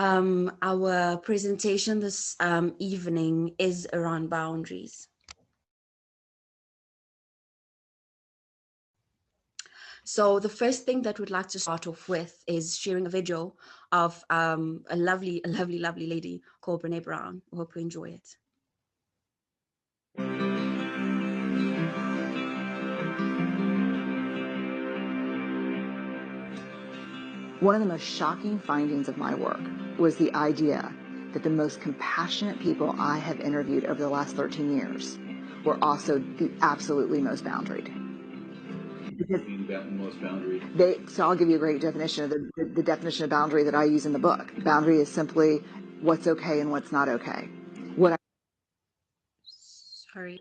Our presentation this evening is around boundaries. So the first thing that we'd like to start off with is sharing a video of a lovely lady called Brene Brown. We hope you enjoy it. One of the most shocking findings of my work was the idea that the most compassionate people I have interviewed over the last 13 years were also the absolutely most boundaried. Most boundary. So I'll give you a great definition of the definition of boundary that I use in the book. Boundary is simply what's okay and what's not okay. Sorry.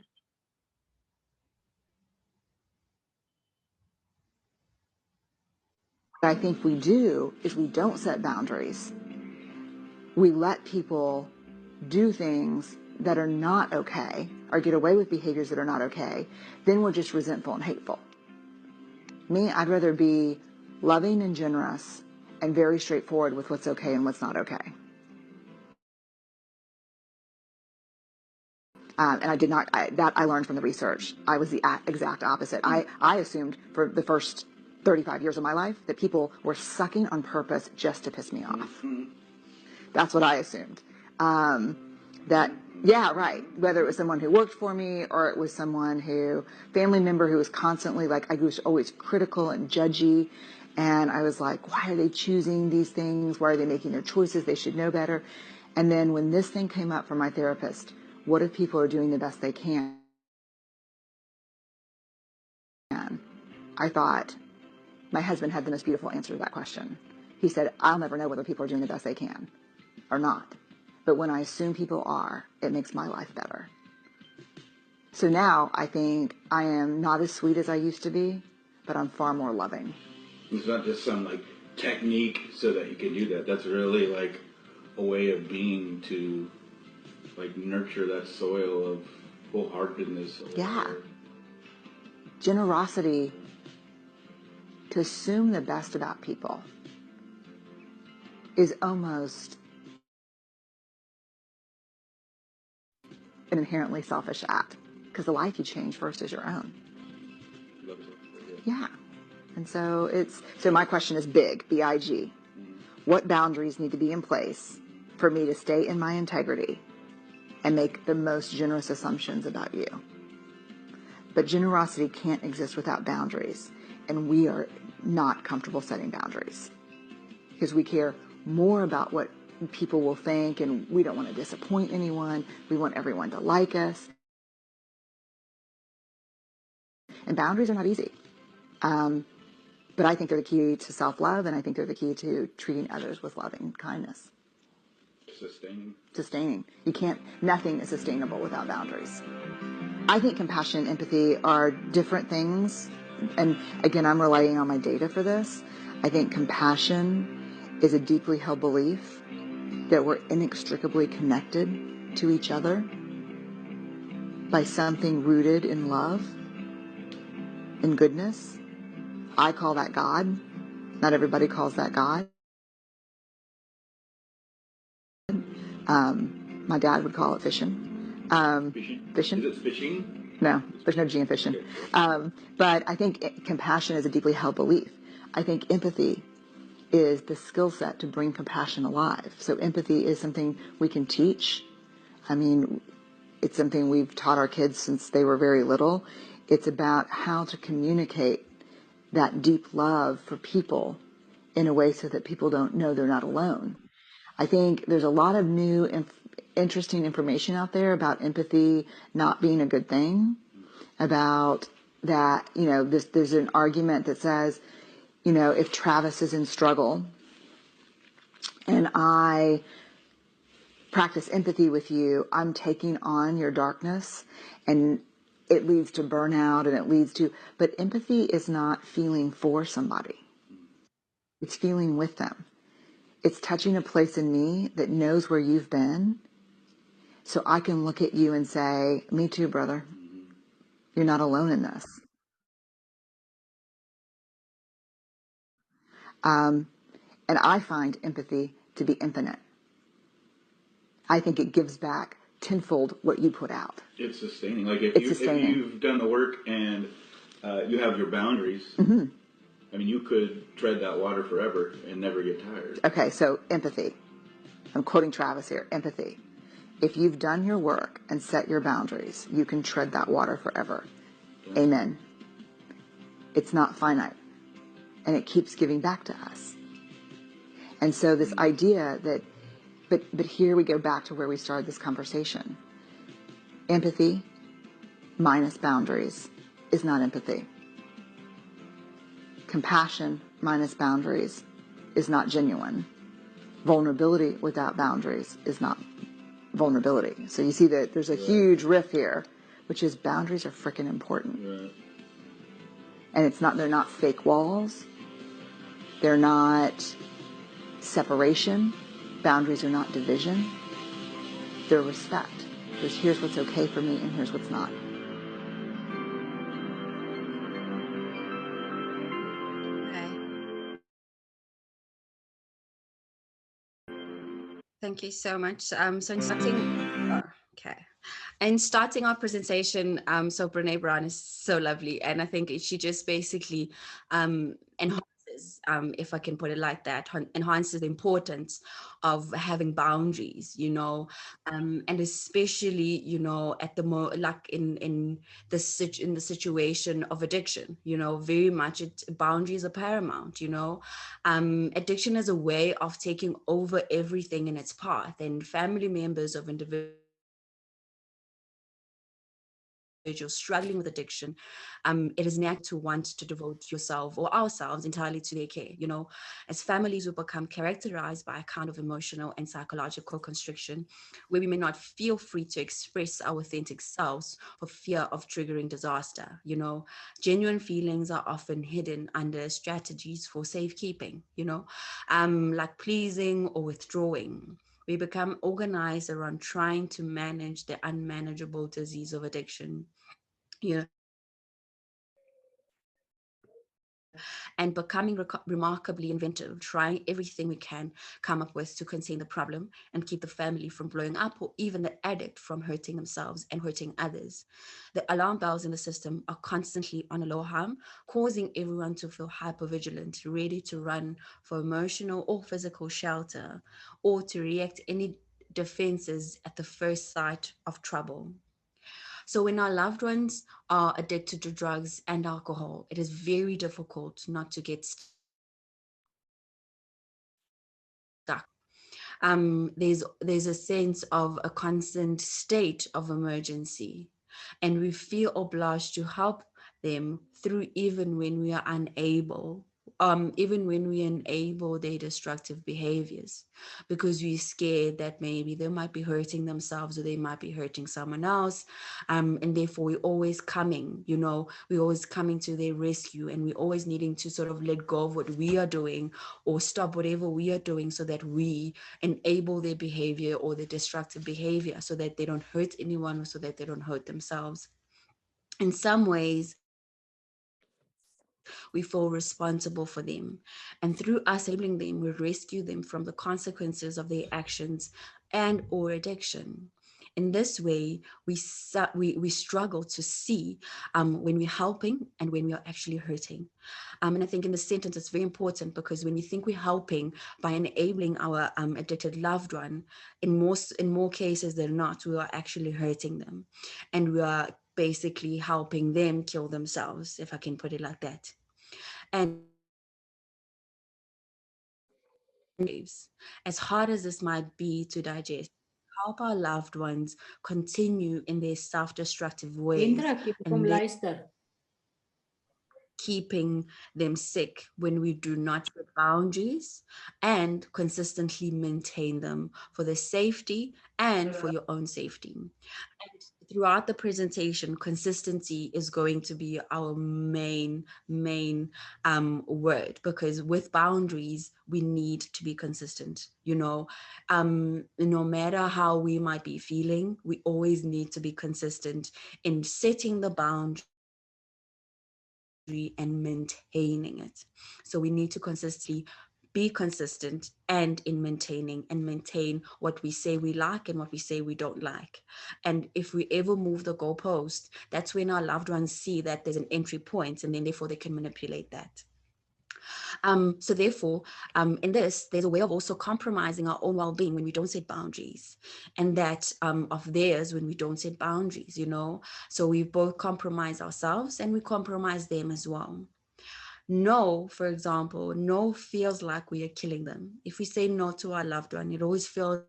What I think we do is we don't set boundaries. We let people do things that are not okay or get away with behaviors that are not okay. Then we're just resentful and hateful. Me, I'd rather be loving and generous and very straightforward with what's okay and what's not okay. And I did not, that I learned from the research. I was the exact opposite. I assumed for the first 35 years of my life that people were sucking on purpose just to piss me off. That's what I assumed. Yeah, right. Whether it was someone who worked for me or it was someone family member who was constantly like, I was always critical and judgy. And I was like, why are they choosing these things? Why are they making their choices? They should know better. And then when this thing came up from my therapist, what if people are doing the best they can? I thought my husband had the most beautiful answer to that question. He said, I'll never know whether people are doing the best they can or not. But when I assume people are, it makes my life better. So now I think I am not as sweet as I used to be, but I'm far more loving. It's not just some like technique so that you can do that. That's really like a way of being to like nurture that soil of wholeheartedness. Yeah. Generosity, to assume the best about people, is almost an inherently selfish act, because the life you change first is your own. Yeah. And so my question is big, B-I-G. What boundaries need to be in place for me to stay in my integrity and make the most generous assumptions about you? But generosity can't exist without boundaries. And we are not comfortable setting boundaries because we care more about what people will think, and we don't want to disappoint anyone. We want everyone to like us. And boundaries are not easy. But I think they're the key to self-love, and I think they're the key to treating others with loving kindness. Sustaining. Nothing is sustainable without boundaries. I think compassion and empathy are different things. And again, I'm relying on my data for this. I think compassion is a deeply held belief that we're inextricably connected to each other by something rooted in love and goodness. I call that God. Not everybody calls that God. My dad would call it fishing. Fishing? Is it fishing? No, there's no G in fishing. But I think compassion is a deeply held belief. I think empathy is the skill set to bring compassion alive. So empathy is something we can teach. I mean, it's something we've taught our kids since they were very little. It's about how to communicate that deep love for people in a way so that people don't know they're not alone. I think there's a lot of new interesting information out there about empathy not being a good thing, about that, there's an argument that says, if Travis is in struggle and I practice empathy with you, I'm taking on your darkness, and it leads to burnout but empathy is not feeling for somebody. It's feeling with them. It's touching a place in me that knows where you've been, so I can look at you and say, me too, brother. You're not alone in this. And I find empathy to be infinite. I think it gives back tenfold what you put out. It's sustaining. Like if It's you if sustaining. you've done the work and you have your boundaries, I mean, you could tread that water forever and never get tired. Okay, so empathy. I'm quoting Travis here. Empathy. If you've done your work and set your boundaries, you can tread that water forever. Yeah. Amen. It's not finite, and it keeps giving back to us. And so this idea that, but here we go back to where we started this conversation. Empathy minus boundaries is not empathy. Compassion minus boundaries is not genuine. Vulnerability without boundaries is not vulnerability. So you see that there's a huge riff here, which is boundaries are freaking important. Right. And they're not fake walls. They're not separation. Boundaries are not division. They're respect. Here's what's okay for me and here's what's not. Thank you so much. So in starting our presentation, so Brene Brown is so lovely, and I think she just basically enhances, if I can put it like that, enhances the importance of having boundaries, and especially, at the like in the situation of addiction, very much boundaries are paramount. Addiction is a way of taking over everything in its path, and family members of individuals struggling with addiction, it is natural to want to devote yourself or ourselves entirely to their care. As families, we become characterized by a kind of emotional and psychological constriction, where we may not feel free to express our authentic selves for fear of triggering disaster. Genuine feelings are often hidden under strategies for safekeeping. Like pleasing or withdrawing. We become organized around trying to manage the unmanageable disease of addiction. And becoming remarkably inventive, trying everything we can come up with to contain the problem and keep the family from blowing up, or even the addict from hurting themselves and hurting others. The alarm bells in the system are constantly on alarm, causing everyone to feel hypervigilant, ready to run for emotional or physical shelter, or to react any defenses at the first sight of trouble. So when our loved ones are addicted to drugs and alcohol, it is very difficult not to get stuck. There's a sense of a constant state of emergency, and we feel obliged to help them through even when we are unable, even when we enable their destructive behaviors, because we're scared that maybe they might be hurting themselves or they might be hurting someone else, and therefore we're always coming to their rescue, and we're always needing to sort of let go of what we are doing or stop whatever we are doing so that we enable their behavior or their destructive behavior, so that they don't hurt anyone or so that they don't hurt themselves. In some ways, we feel responsible for them. And through us enabling them, we rescue them from the consequences of their actions and or addiction. In this way, we struggle to see when we're helping and when we are actually hurting. And I think in the sentence, it's very important, because when we think we're helping by enabling our addicted loved one, in more cases than not, we are actually hurting them, and we are basically helping them kill themselves, if I can put it like that. And as hard as this might be to digest, help our loved ones continue in their self-destructive ways, Indra, keep from and then Leicester. keeping them sick when we do not set boundaries and consistently maintain them for their safety and for your own safety. And throughout the presentation, consistency is going to be our main word, because with boundaries, we need to be consistent. No matter how we might be feeling, we always need to be consistent in setting the boundary and maintaining it. So we need to consistently be consistent, and in maintaining and maintain what we say we like and what we say we don't like. And if we ever move the goalpost, that's when our loved ones see that there's an entry point, and then therefore they can manipulate that. So therefore, in this, there's a way of also compromising our own well-being when we don't set boundaries, and that of theirs when we don't set boundaries, So we both compromise ourselves and we compromise them as well. No, for example, no feels like we are killing them. If we say no to our loved one, it always feels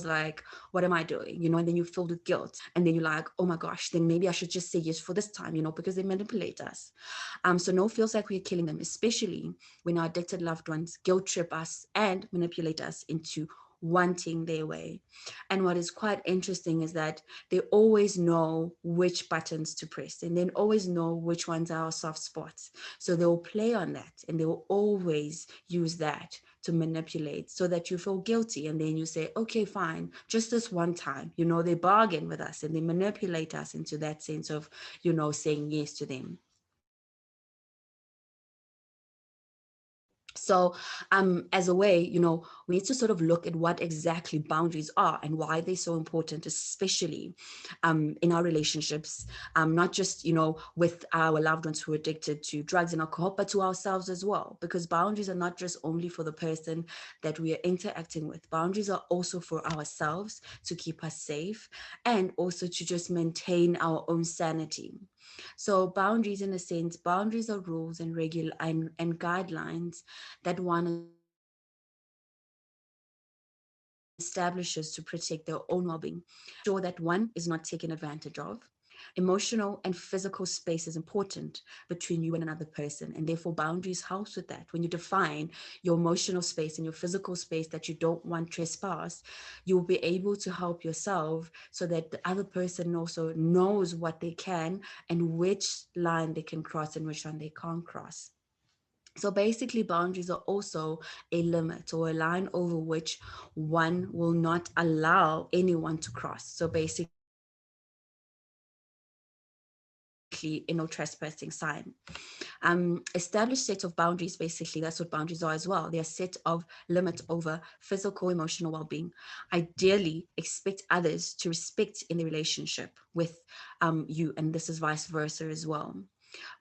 like, what am I doing? And then you're filled with guilt. And then you're like, oh my gosh, then maybe I should just say yes for this time, because they manipulate us. So no feels like we're killing them, especially when our addicted loved ones guilt trip us and manipulate us into wanting their way. And what is quite interesting is that they always know which buttons to press, and they always know which ones are our soft spots. So they'll play on that, and they will always use that to manipulate so that you feel guilty. And then you say, okay, fine, just this one time. They bargain with us and they manipulate us into that sense of, saying yes to them. So as a way, we need to sort of look at what exactly boundaries are and why they're so important, especially in our relationships, not just, with our loved ones who are addicted to drugs and alcohol, but to ourselves as well. Because boundaries are not just only for the person that we are interacting with. Boundaries are also for ourselves, to keep us safe, and also to just maintain our own sanity. So boundaries, in a sense, boundaries are rules and and guidelines that one establishes to protect their own well-being, ensure that one is not taken advantage of. Emotional and physical space is important between you and another person, and therefore boundaries helps with that. When you define your emotional space and your physical space that you don't want trespassed, you will be able to help yourself so that the other person also knows what they can and which line they can cross and which one they can't cross. So basically, boundaries are also a limit or a line over which one will not allow anyone to cross. So basically, no trespassing sign. Established sets of boundaries, basically, that's what boundaries are as well. They're a set of limits over physical, emotional well-being. Ideally, expect others to respect in the relationship with you, and this is vice versa as well.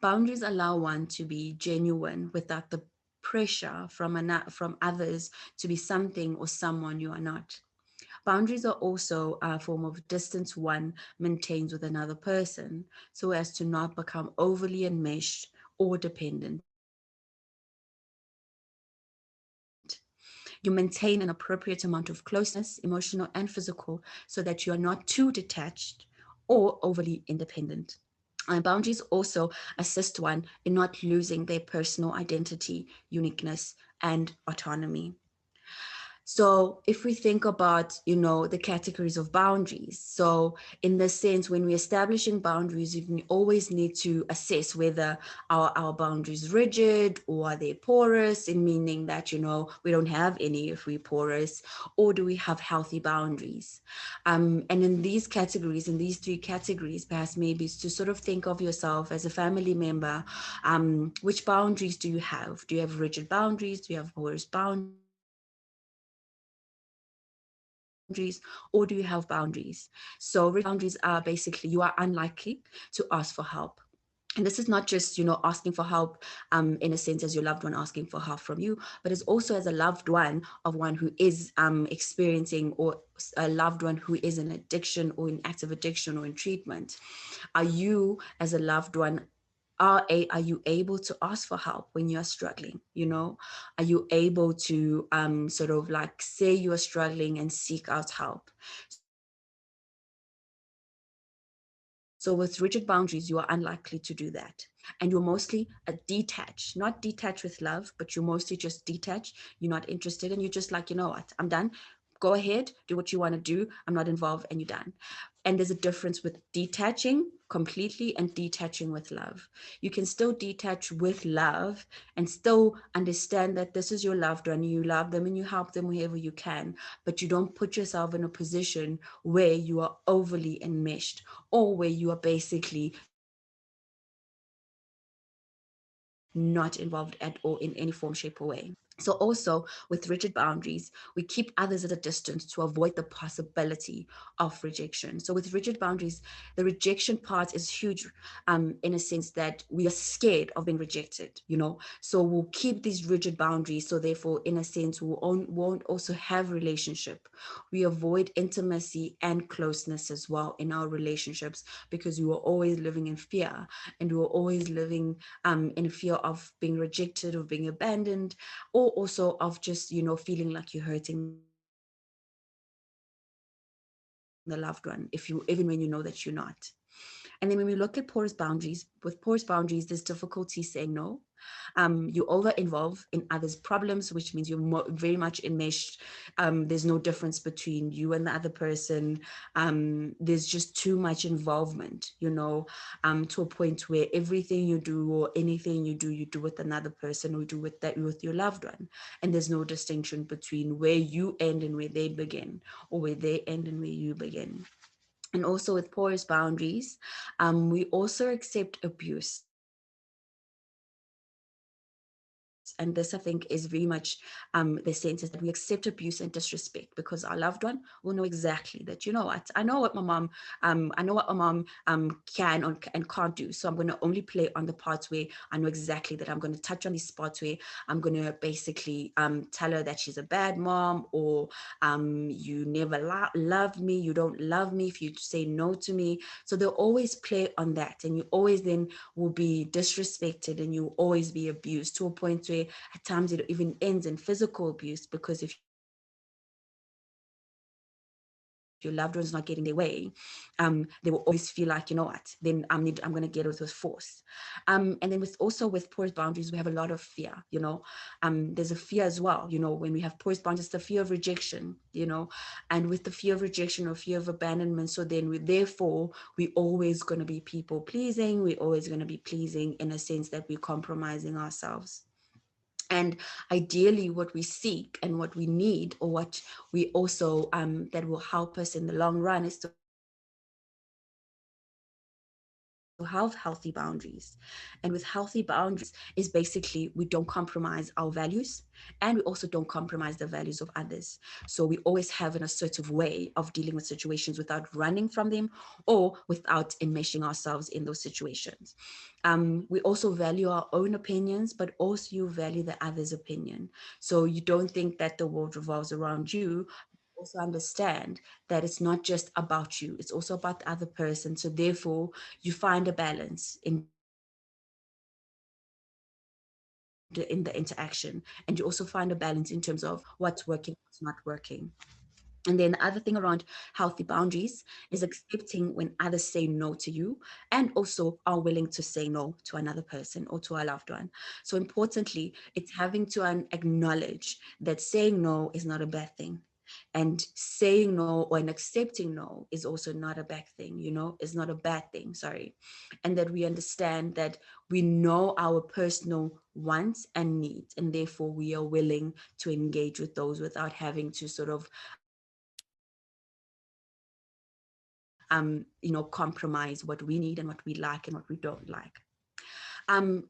Boundaries allow one to be genuine without the pressure from others to be something or someone you are not. Boundaries are also a form of distance one maintains with another person so as to not become overly enmeshed or dependent. You maintain an appropriate amount of closeness, emotional and physical, so that you are not too detached or overly independent. Boundaries also assist one in not losing their personal identity, uniqueness, and autonomy. So if we think about, the categories of boundaries, so in this sense, when we're establishing boundaries, we always need to assess whether our boundaries rigid or are they porous, in meaning that, we don't have any if we're porous, or do we have healthy boundaries? And in these categories, in these three categories, perhaps maybe it's to sort of think of yourself as a family member. Which boundaries do you have? Do you have rigid boundaries? Do you have porous boundaries? Or do you have boundaries? So rigid boundaries are basically you are unlikely to ask for help. And this is not just, asking for help in a sense as your loved one asking for help from you, but it's also as a loved one of one who is experiencing, or a loved one who is in addiction or in active addiction or in treatment. Are you as a loved one, are you able to ask for help when you're struggling? Are you able to sort of like say you are struggling and seek out help? So with rigid boundaries, you are unlikely to do that, and you're mostly detached, not detached with love, but you're mostly just detached. You're not interested, and you're just like, what, I'm done. Go ahead, do what you want to do. I'm not involved, and you're done. And there's a difference with detaching completely and detaching with love. You can still detach with love and still understand that this is your loved one, you love them and you help them wherever you can, but you don't put yourself in a position where you are overly enmeshed, or where you are basically, using them as a tool not involved at all in any form, shape, or way. So also with rigid boundaries, we keep others at a distance to avoid the possibility of rejection. So with rigid boundaries, the rejection part is huge, in a sense that we are scared of being rejected, So we'll keep these rigid boundaries. So therefore, in a sense, we won't also have relationship. We avoid intimacy and closeness as well in our relationships, because we were always living in fear, and we were always living in fear of being rejected, of being abandoned, or also of just feeling like you're hurting the loved one, if you even when you know that you're not. And then when we look at porous boundaries, with porous boundaries, there's difficulty saying no. You over involve in others' problems, which means you're very much enmeshed. There's no difference between you and the other person. There's just too much involvement, to a point where everything you do or anything you do with another person, or do with your loved one. And there's no distinction between where you end and where they begin, or where they end and where you begin. And also with porous boundaries, we also accept abuse. And this, I think, is very much the sense is that we accept abuse and disrespect, because our loved one will know exactly that, what, I know what my mom, can and can't do. So I'm going to only play on the parts where I know exactly that I'm going to touch on these spots where I'm going to basically tell her that she's a bad mom, or you never loved me, you don't love me if you say no to me. So they'll always play on that, and you always then will be disrespected, and you always be abused, to a point where at times it even ends in physical abuse, because if your loved one's not getting their way, they will always feel like, what, then I'm going to get it with force. And then with porous boundaries, we have a lot of fear. There's a fear as well. When we have porous boundaries, it's the fear of rejection. And with the fear of rejection or fear of abandonment, so then therefore we always going to be people pleasing. We're always going to be pleasing, in a sense that we're compromising ourselves. And ideally, what we seek and what we need, or what we also, that will help us in the long run, is to have healthy boundaries. And with healthy boundaries, is basically we don't compromise our values, and we also don't compromise the values of others. So we always have an assertive way of dealing with situations without running from them, or without enmeshing ourselves in those situations. We also value our own opinions, but also you value the other's opinion. So you don't think that the world revolves around you. Also understand that it's not just about you, it's also about the other person. So therefore, you find a balance in the interaction, and you also find a balance in terms of what's working, what's not working. And then the other thing around healthy boundaries is accepting when others say no to you, and also are willing to say no to another person or to a loved one. So importantly, it's having to acknowledge that saying no is not a bad thing. And saying no or an accepting no is also not a bad thing, is not a bad thing, sorry. And that we understand that we know our personal wants and needs, and therefore we are willing to engage with those without having to sort of compromise what we need and what we like and what we don't like.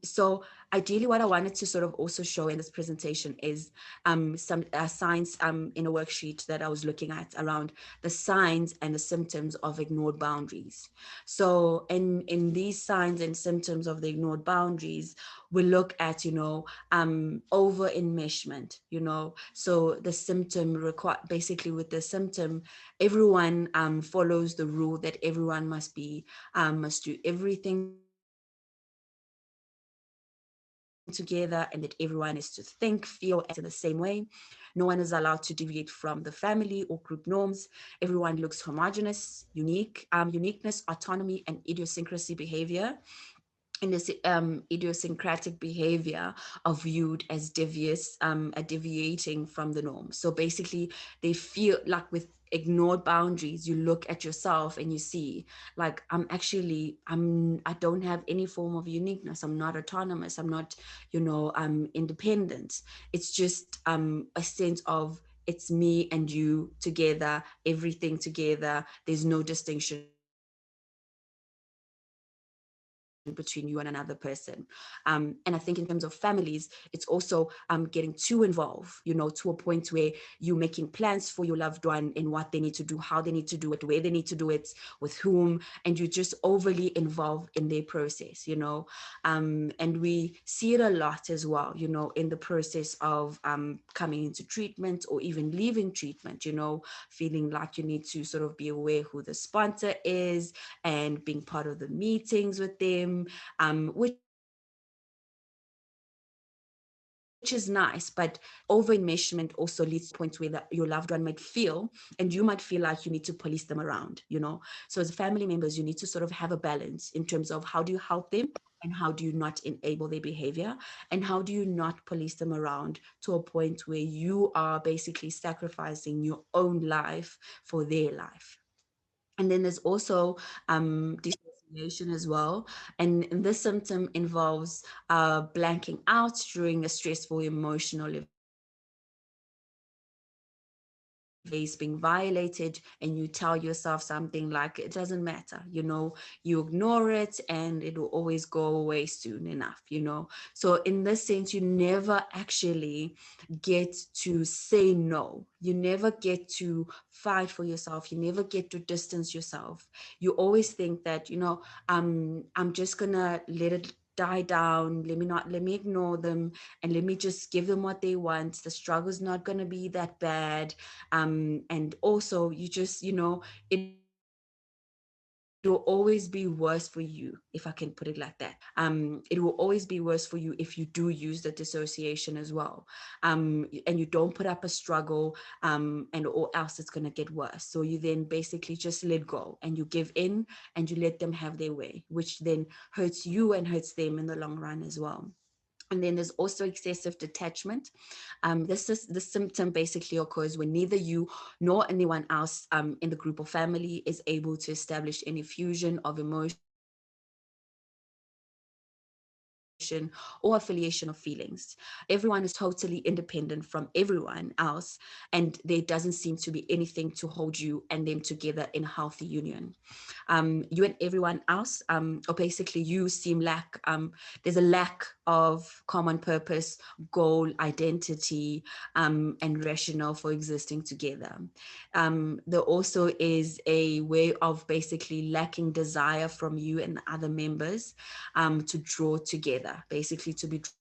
So ideally, what I wanted to sort of also show in this presentation is some signs in a worksheet that I was looking at around the signs and the symptoms of ignored boundaries. So in these signs and symptoms of the ignored boundaries, we look at, over enmeshment, so the symptom require, basically with the symptom, everyone follows the rule that everyone must do everything together, and that everyone is to think, feel, and act in the same way. No one is allowed to deviate from the family or group norms. Everyone looks homogenous, unique. Uniqueness, autonomy, and idiosyncrasy behavior, in this idiosyncratic behavior are viewed as deviating from the norm. So basically, they feel like with ignored boundaries, you look at yourself and you see, like, I don't have any form of uniqueness. I'm not autonomous. I'm not, independent. It's just a sense of, it's me and you together, everything together. There's no distinction between us. And therefore, between you and another person. And I think in terms of families, it's also getting too involved, to a point where you're making plans for your loved one and what they need to do, how they need to do it, where they need to do it, with whom, and you're just overly involved in their process, and we see it a lot as well, in the process of coming into treatment or even leaving treatment, feeling like you need to sort of be aware who the sponsor is and being part of the meetings with them, which is nice, but over enmeshment also leads to a point where your loved one might feel, and you might feel like you need to police them around, So as family members, you need to sort of have a balance in terms of how do you help them and how do you not enable their behavior, and how do you not police them around to a point where you are basically sacrificing your own life for their life. And then there's also dissociation as well. And this symptom involves blanking out during a stressful emotional event, being violated, and you tell yourself something like, it doesn't matter, you ignore it and it will always go away soon enough. So in this sense, you never actually get to say no. You never get to fight for yourself. You never get to distance yourself. You always think that, I'm just gonna let it die down. Let me ignore them and let me just give them what they want. The struggle's not gonna be that bad. And also you just, it will always be worse for you, if I can put it like that. It will always be worse for you if you do use the dissociation as well. And you don't put up a struggle, and or else it's going to get worse. So you then basically just let go and you give in and you let them have their way, which then hurts you and hurts them in the long run as well. And then there's also excessive detachment. This symptom basically occurs when neither you nor anyone else in the group or family is able to establish any fusion of emotion or affiliation of feelings. Everyone is totally independent from everyone else, and there doesn't seem to be anything to hold you and them together in a healthy union. You and everyone else, or basically you seem there's a lack of common purpose, goal, identity, and rationale for existing together. There also is a way of basically lacking desire from you and the other members to draw together, basically to be drawn together.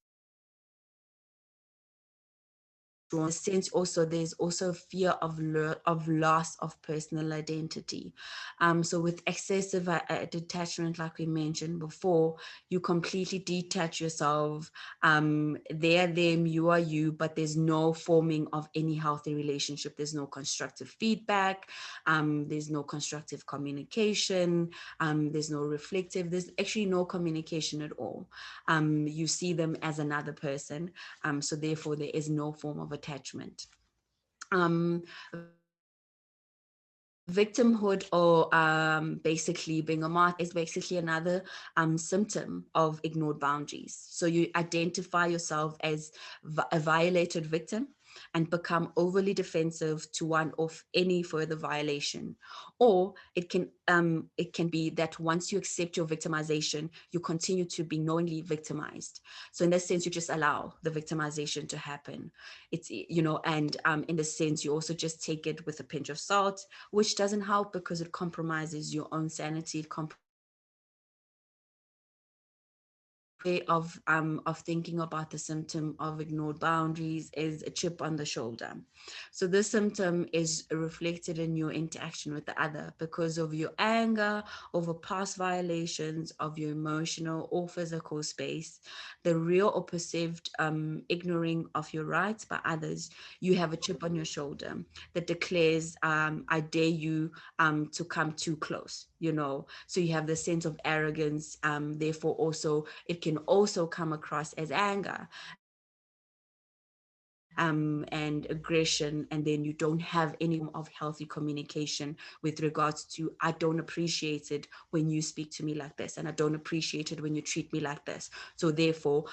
And in a sense also there's also fear of loss of personal identity. So with excessive detachment, like we mentioned before, you completely detach yourself. They're them, you are you, but there's no forming of any healthy relationship. There's no constructive feedback. There's no constructive communication. There's actually no communication at all. You see them as another person, so therefore there is no form of attachment. Victimhood, or basically being a martyr, is basically another symptom of ignored boundaries. So you identify yourself as a violated victim and become overly defensive to one off any further violation. Or it can be that once you accept your victimization, you continue to be knowingly victimized. So in that sense, you just allow the victimization to happen. And in this sense, you also just take it with a pinch of salt, which doesn't help because it compromises your own sanity. It compromises your own well-being. Way of thinking about the symptom of ignored boundaries is a chip on the shoulder. So this symptom is reflected in your interaction with the other because of your anger over past violations of your emotional or physical space, the real or perceived ignoring of your rights by others. You have a chip on your shoulder that declares, I dare you to come too close, So you have the sense of arrogance. Therefore, also, it can also come across as anger and aggression, and then you don't have any form of healthy communication with regards to, I don't appreciate it when you speak to me like this, and I don't appreciate it when you treat me like this. So therefore,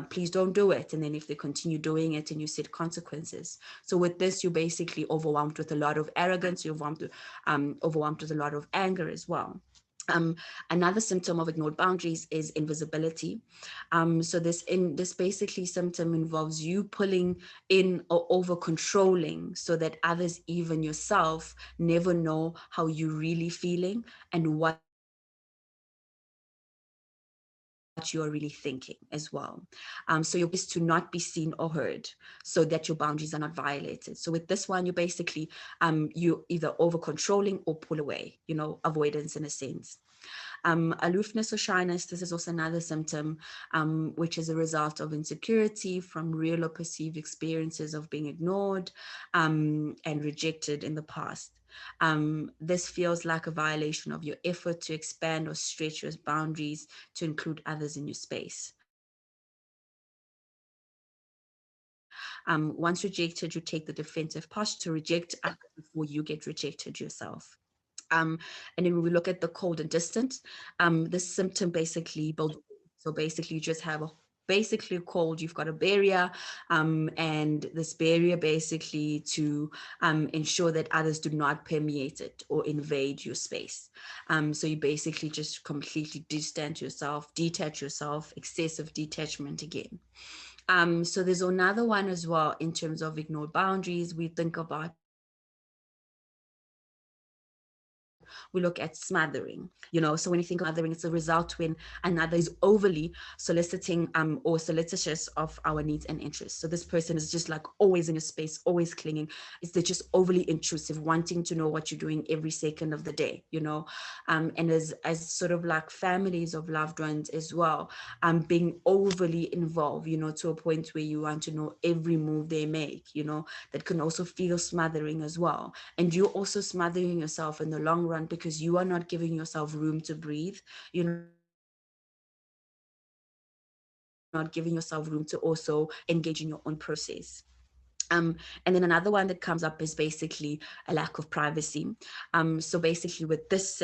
please don't do it. And then if they continue doing it, and you set consequences. So with this, you're basically overwhelmed with a lot of arrogance. You're overwhelmed with a lot of anger as well. Another symptom of ignored boundaries is invisibility. So this basically symptom involves you pulling in or over controlling so that others, even yourself, never know how you're really feeling and what you are really thinking as well. So your goal is to not be seen or heard so that your boundaries are not violated. So with this one, you basically you either over controlling or pull away, avoidance in a sense. Aloofness or shyness, this is also another symptom, which is a result of insecurity from real or perceived experiences of being ignored and rejected in the past. This feels like a violation of your effort to expand or stretch your boundaries to include others in your space. Once rejected, you take the defensive posture to reject others before you get rejected yourself. Um, and then when we look at the cold and distant, this symptom basically builds. So basically, you just have a basically a cold. You've got a barrier, and this barrier basically to ensure that others do not permeate it or invade your space. So you basically just completely distance yourself, detach yourself, excessive detachment again. So there's another one as well in terms of ignored boundaries. We think about we look at smothering, so when you think about smothering, it's a result when another is overly soliciting or solicitous of our needs and interests. So this person is just like always in your space, always clinging. They're just overly intrusive, wanting to know what you're doing every second of the day. And as sort of like families of loved ones as well, being overly involved, to a point where you want to know every move they make, that can also feel smothering as well. And you're also smothering yourself in the long run because you are not giving yourself room to breathe. You're not giving yourself room to also engage in your own process. And then another one that comes up is basically a lack of privacy. So basically, with this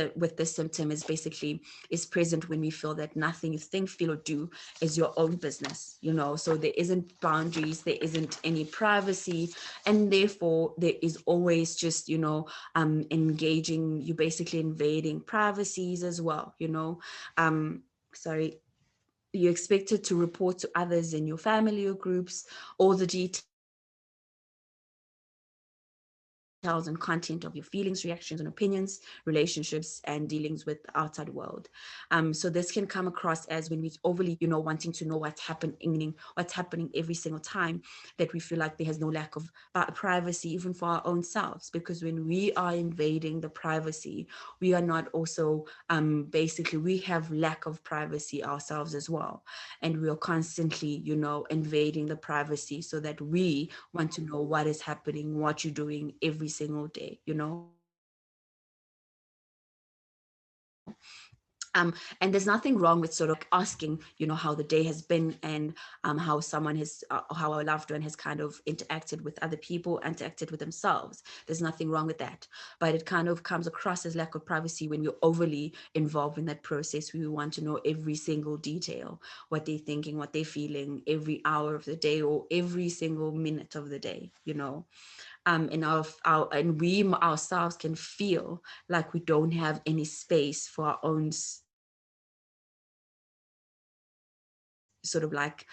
symptom is present when we feel that nothing you think, feel, or do is your own business. So there isn't boundaries, there isn't any privacy, and therefore there is always just engaging. You basically invading privacies as well. Sorry, you're expected to report to others in your family or groups all the details and content of your feelings, reactions, and opinions, relationships, and dealings with outside world. So this can come across as when we overly, wanting to know what's happening every single time, that we feel like there has no lack of privacy, even for our own selves. Because when we are invading the privacy, we are not also basically we have lack of privacy ourselves as well, and we are constantly invading the privacy so that we want to know what is happening, what you're doing every single day. And there's nothing wrong with sort of asking how the day has been, and how someone has how our loved one has kind of interacted with other people, interacted with themselves. There's nothing wrong with that, but it kind of comes across as lack of privacy when you're overly involved in that process. We want to know every single detail, what they're thinking, what they're feeling, every hour of the day or every single minute of the day. And and we ourselves can feel like we don't have any space for our own sort of like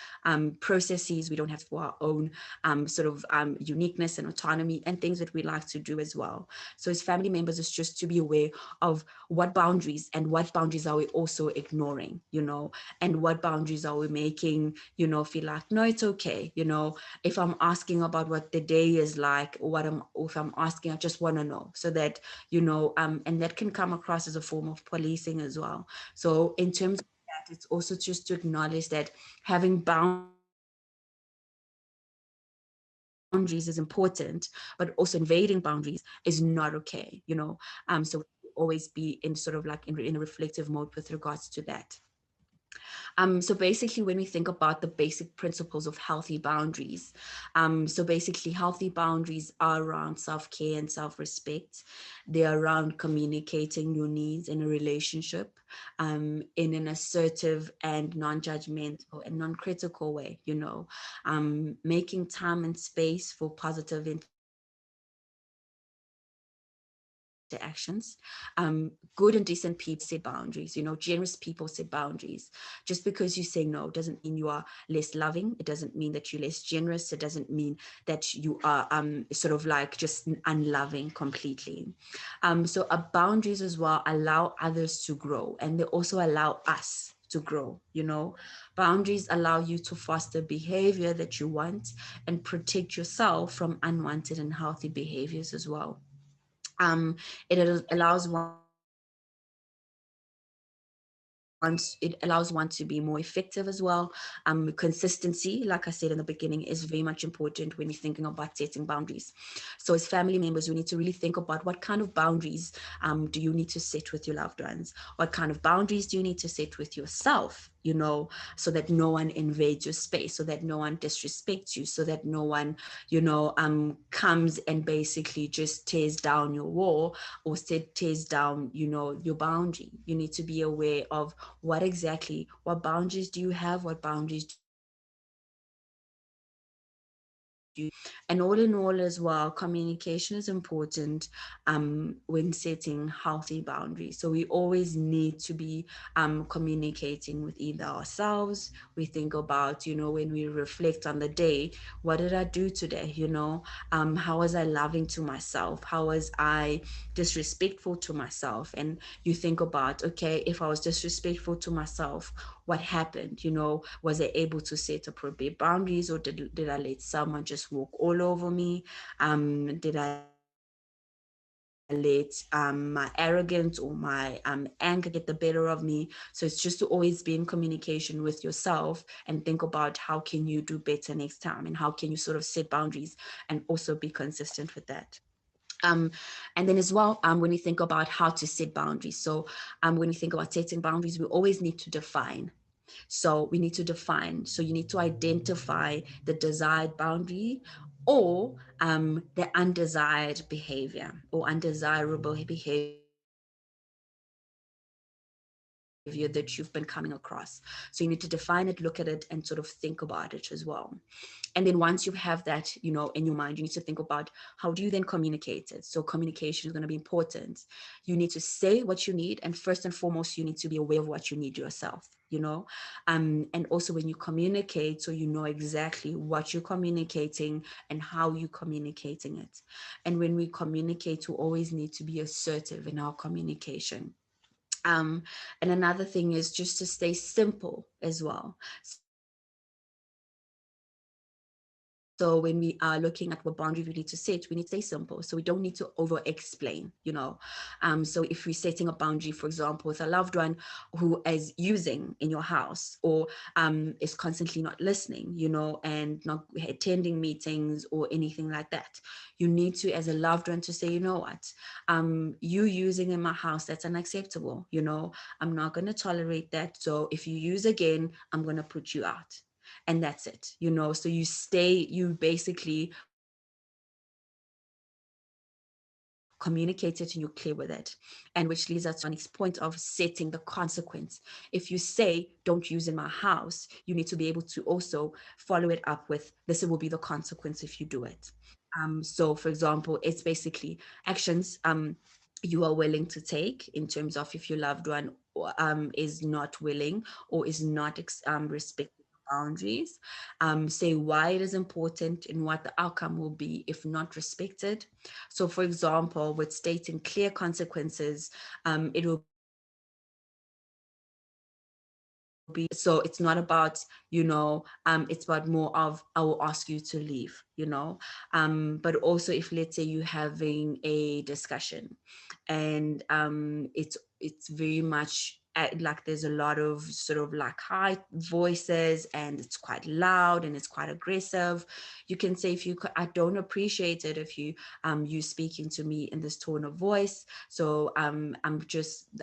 processes. We don't have space for our own uniqueness and autonomy and things that we like to do as well. So as family members, it's just to be aware of what boundaries and what boundaries are we also ignoring, and what boundaries are we making, feel like, no, it's okay. If I'm asking about what the day is like, or if I'm asking, I just want to know, so that, and that can come across as a form of policing as well. So in terms of that, it's also just to acknowledge that having boundaries is important, but also invading boundaries is not okay. So always be in sort of like in a reflective mode with regards to that. So basically, when we think about the basic principles of healthy boundaries, so basically, healthy boundaries are around self-care and self-respect. They're around communicating your needs in a relationship, in an assertive and non-judgmental and non-critical way. Making time and space for positive interaction, interactions. Good and decent people set boundaries. Generous people set boundaries. Just because you say no doesn't mean you are less loving. It doesn't mean that you're less generous. It doesn't mean that you are sort of like just unloving completely. So our boundaries as well allow others to grow, and they also allow us to grow. Boundaries allow you to foster behavior that you want and protect yourself from unwanted and healthy behaviors as well. It allows one it allows one to be more effective as well. Consistency, like I said in the beginning, is very much important when you're thinking about setting boundaries. So as family members, we need to really think about what kind of boundaries do you need to set with your loved ones? What kind of boundaries do you need to set with yourself? So that no one invades your space, so that no one disrespects you, so that no one, comes and basically just tears down your wall or tears down, your boundary. You need to be aware of what boundaries do you have, what boundaries do you and all in all as well, communication is important when setting healthy boundaries. So we always need to be communicating with either ourselves. We think about, when we reflect on the day, what did I do today? How was I loving to myself? How was I disrespectful to myself? And you think about, okay, if I was disrespectful to myself, what happened? Was I able to set appropriate boundaries, or did I let someone just walk all over me? Did I let my arrogance or my anger get the better of me? So it's just to always be in communication with yourself and think about how can you do better next time, and how can you sort of set boundaries and also be consistent with that. um, and then as well, when you think about how to set boundaries, so when you think about setting boundaries, we always need to define. So we need to define. So you need to identify the desired boundary, or the undesired behavior or undesirable behavior that you've been coming across. So you need to define it, look at it, and sort of think about it as well. And then once you have that, in your mind, you need to think about how do you then communicate it. So communication is going to be important. You need to say what you need, and first and foremost, you need to be aware of what you need yourself. And also when you communicate, so you know exactly what you're communicating and how you're communicating it. And when we communicate, we always need to be assertive in our communication. And another thing is just to stay simple as well. So when we are looking at what boundaries we need to set, we need to stay simple. So we don't need to over explain. So if we're setting a boundary, for example, with a loved one who is using in your house, or is constantly not listening, and not attending meetings or anything like that, you need to, as a loved one, to say, you using in my house, that's unacceptable. I'm not going to tolerate that. So if you use again, I'm going to put you out. And that's it. So you basically communicate it and you're clear with it. And which leads us to our next point of setting the consequence. If you say don't use in my house, you need to be able to also follow it up with this will be the consequence if you do it. So for example, it's basically actions you are willing to take in terms of if your loved one is not willing or is not respecting boundaries. Say why it is important and what the outcome will be if not respected. So for example, with stating clear consequences, it will be so it's not about, it's about more of I will ask you to leave, but also if let's say you're having a discussion and it's very much like there's a lot of sort of like high voices and it's quite loud and it's quite aggressive. You can say, I don't appreciate it if you speaking to me in this tone of voice. So I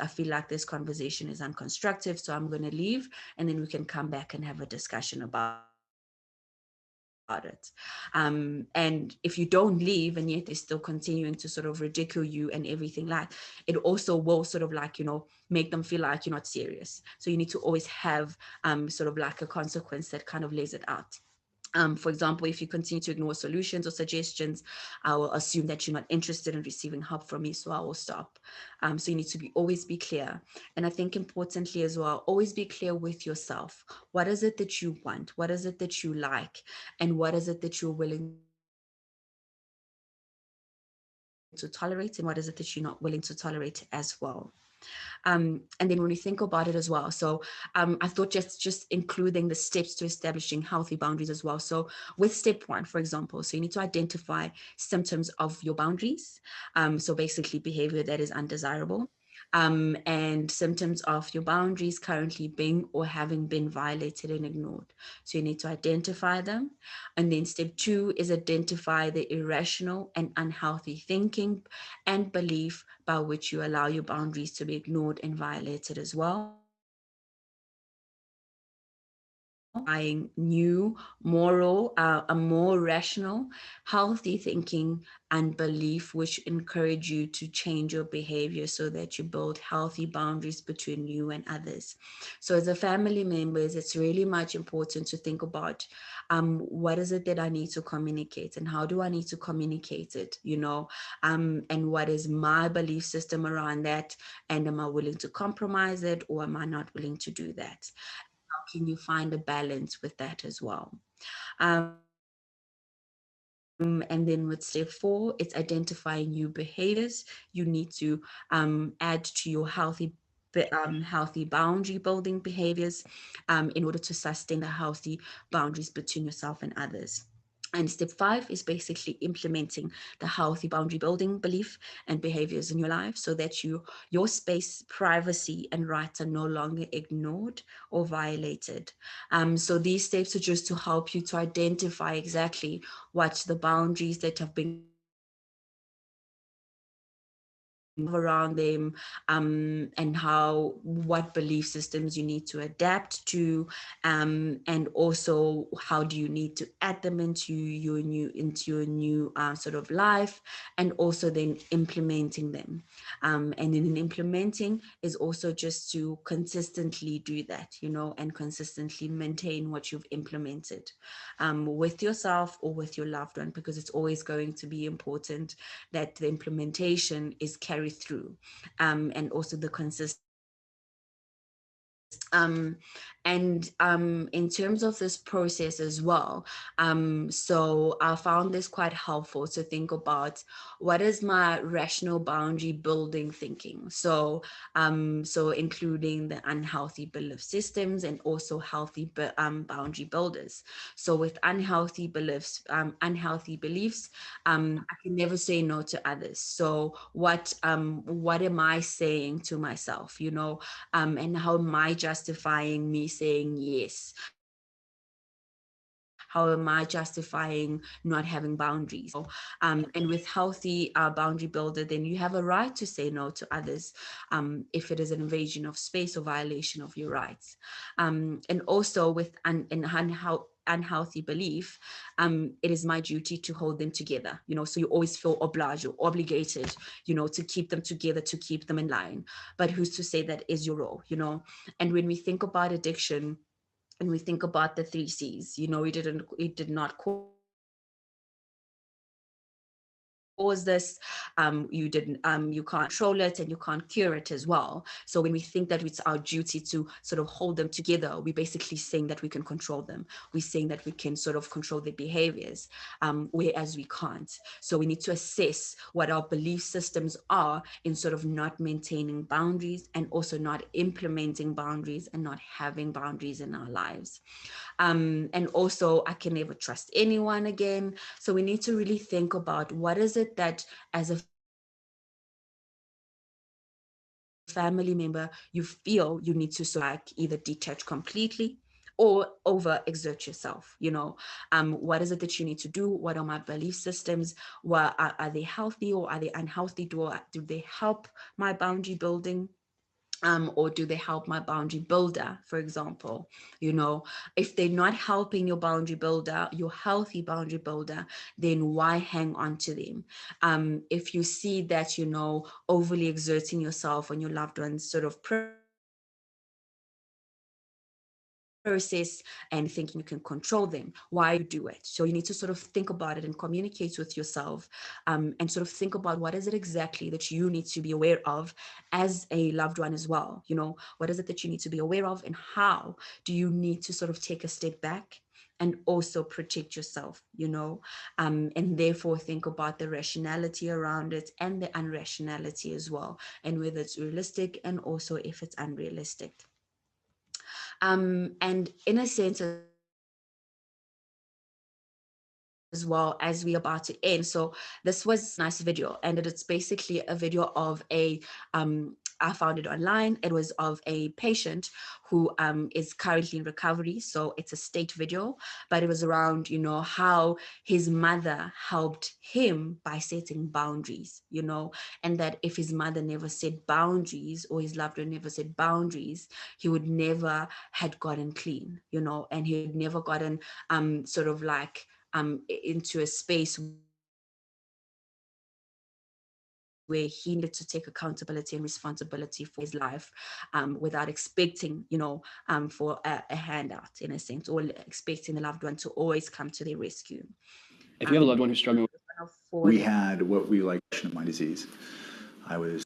feel like this conversation is unconstructive, so I'm going to leave, and then we can come back and have a discussion about it. And if you don't leave and yet they're still continuing to sort of ridicule you and everything, like, it also will sort of like, make them feel like you're not serious. So you need to always have sort of like a consequence that kind of lays it out. For example, if you continue to ignore solutions or suggestions, I will assume that you're not interested in receiving help from me, so I will stop. So you need to be always be clear. And I think importantly as well, always be clear with yourself. What is it that you want? What is it that you like? And what is it that you're willing to tolerate? And what is it that you're not willing to tolerate as well? And then when we think about it as well, so I thought just including the steps to establishing healthy boundaries as well. So with step one, for example, so you need to identify symptoms of your boundaries. So basically behavior that is undesirable. And symptoms of your boundaries currently being or having been violated and ignored. So you need to identify them. And then step two is identify the irrational and unhealthy thinking and belief by which you allow your boundaries to be ignored and violated as well. Identifying new moral, a more rational, healthy thinking and belief which encourage you to change your behavior so that you build healthy boundaries between you and others. So as a family members, it's really much important to think about what is it that I need to communicate and how do I need to communicate it, and what is my belief system around that, and am I willing to compromise it or am I not willing to do that? How can you find a balance with that as well? And then with step four, it's identifying new behaviors you need to add to your healthy boundary building behaviors in order to sustain the healthy boundaries between yourself and others. And step five is basically implementing the healthy boundary building belief and behaviors in your life so that your space, privacy, and rights are no longer ignored or violated. So these steps are just to help you to identify exactly what the boundaries that have been created around them, and what belief systems you need to adapt to, and also how do you need to add them into your new sort of life, and also then implementing them. And then in implementing is also just to consistently do that, and consistently maintain what you've implemented, with yourself or with your loved one, because it's always going to be important that the implementation is carried through, and also the consistency. And in terms of this process as well, so I found this quite helpful to think about what is my rational boundary building thinking. So including the unhealthy belief systems and also healthy boundary builders. So with unhealthy beliefs, I can never say no to others. So what am I saying to myself, and how am I justifying me saying yes? How am I justifying not having boundaries? And with healthy boundary builder, then you have a right to say no to others, if it is an invasion of space or violation of your rights. And also with unhealthy belief, it is my duty to hold them together, so you always feel obliged or obligated, to keep them together, to keep them in line. But who's to say that is your role? And when we think about addiction, and we think about the three C's, it did not cause this, you can't control it, and you can't cure it as well. So when we think that it's our duty to sort of hold them together, we're basically saying that we can control them. We're saying that we can sort of control their behaviors, whereas we can't. So we need to assess what our belief systems are in sort of not maintaining boundaries and also not implementing boundaries and not having boundaries in our lives. And also, I can never trust anyone again. So we need to really think about what is it that, as a family member, you feel you need to sort of either detach completely or over exert yourself. What is it that you need to do? What are my belief systems? Are they healthy or are they unhealthy? Do they help my boundary building, or do they help my boundary builder, for example? If they're not helping your boundary builder, your healthy boundary builder, then why hang on to them? If you see that, overly exerting yourself on your loved one's sort of privilege, or overly exerting yourself on your loved one's process and thinking you can control them. Why you do it? So you need to sort of think about it and communicate with yourself, and sort of think about what is it exactly that you need to be aware of as a loved one as well. What is it that you need to be aware of, and how do you need to sort of take a step back and also protect yourself, and therefore think about the rationality around it and the unrationality as well, and whether it's realistic and also if it's unrealistic. And in a sense as well, as we are about to end. So this was a nice video, and it's basically a video of I found it online. It was of a patient who is currently in recovery. So it's a state video, but it was around, how his mother helped him by setting boundaries, and that if his mother never set boundaries, or his loved one never set boundaries, he would never had gotten clean, and he had never gotten sort of like into a space where he needed to take accountability and responsibility for his life, without expecting, for a handout, in a sense, or expecting the loved one to always come to their rescue. If you have a loved one who's struggling, we had what we like of my disease. I was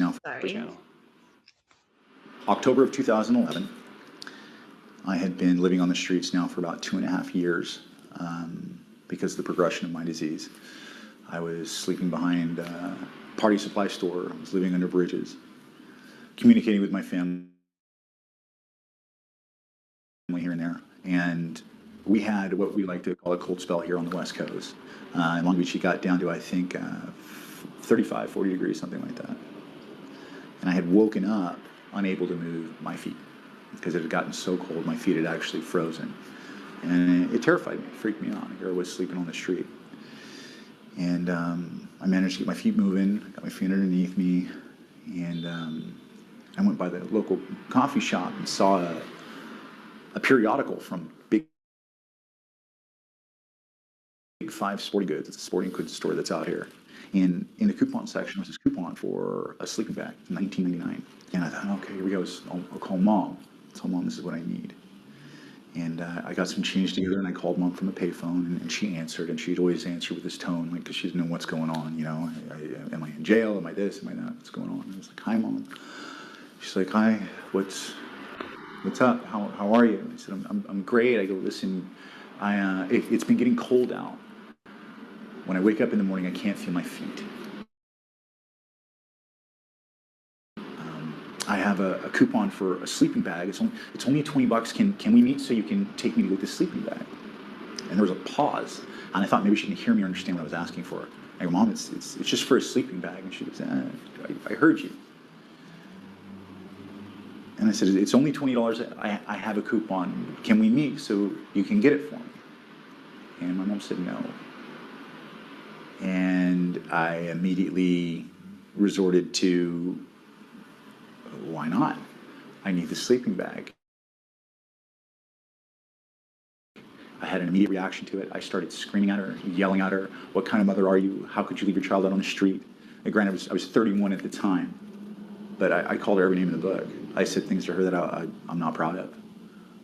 now Sorry. October of 2011. I had been living on the streets now for about 2.5 years, because of the progression of my disease. I was sleeping behind a party supply store. I was living under bridges, communicating with my family here and there. And we had what we like to call a cold spell here on the West Coast. In Long Beach, it got down to, I think, 35, 40 degrees, something like that. And I had woken up unable to move my feet because it had gotten so cold, my feet had actually frozen. And it terrified me, it freaked me out. Here I was sleeping on the street. And I managed to get my feet moving, got my feet underneath me, and I went by the local coffee shop and saw a periodical from Big Five Sporting Goods. It's a sporting goods store that's out here. And in the coupon section was this coupon for a sleeping bag, $19.99. And I thought, okay, here we go. I'll call Mom. Tell Mom this is what I need. And I got some change together, and I called Mom from a payphone, and she answered, and she'd always answer with this tone, like, because she didn't know what's going on, am I in jail? Am I this? Am I that? What's going on? And I was like, hi, Mom. She's like, hi, what's up? How are you? And I said, I'm great. I go, listen, it's been getting cold out. When I wake up in the morning, I can't feel my feet. I have a coupon for a sleeping bag. It's only $20. Can we meet so you can take me to get this sleeping bag? And there was a pause, and I thought maybe she didn't hear me or understand what I was asking for. I go, Mom, it's just for a sleeping bag. And she goes, I heard you. And I said, it's only $20. I have a coupon. Can we meet so you can get it for me? And my mom said no. And I immediately resorted to, why not? I need the sleeping bag. I had an immediate reaction to it. I started screaming at her, yelling at her, what kind of mother are you? How could you leave your child out on the street? And granted, I was 31 at the time, but I called her every name in the book. I said things to her that I'm not proud of.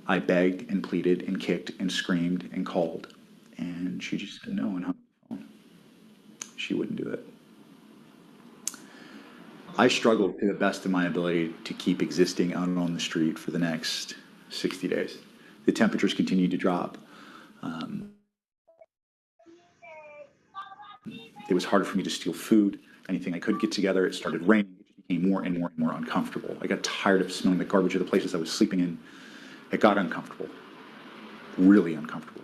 I begged and pleaded and kicked and screamed and called, and she just said no and hung up the phone. She wouldn't do it. I struggled to the best of my ability to keep existing out on the street for the next 60 days. The temperatures continued to drop. It was harder for me to steal food. Anything I could get together, it started raining. It became more and more and more uncomfortable. I got tired of smelling the garbage of the places I was sleeping in. It got uncomfortable, really uncomfortable.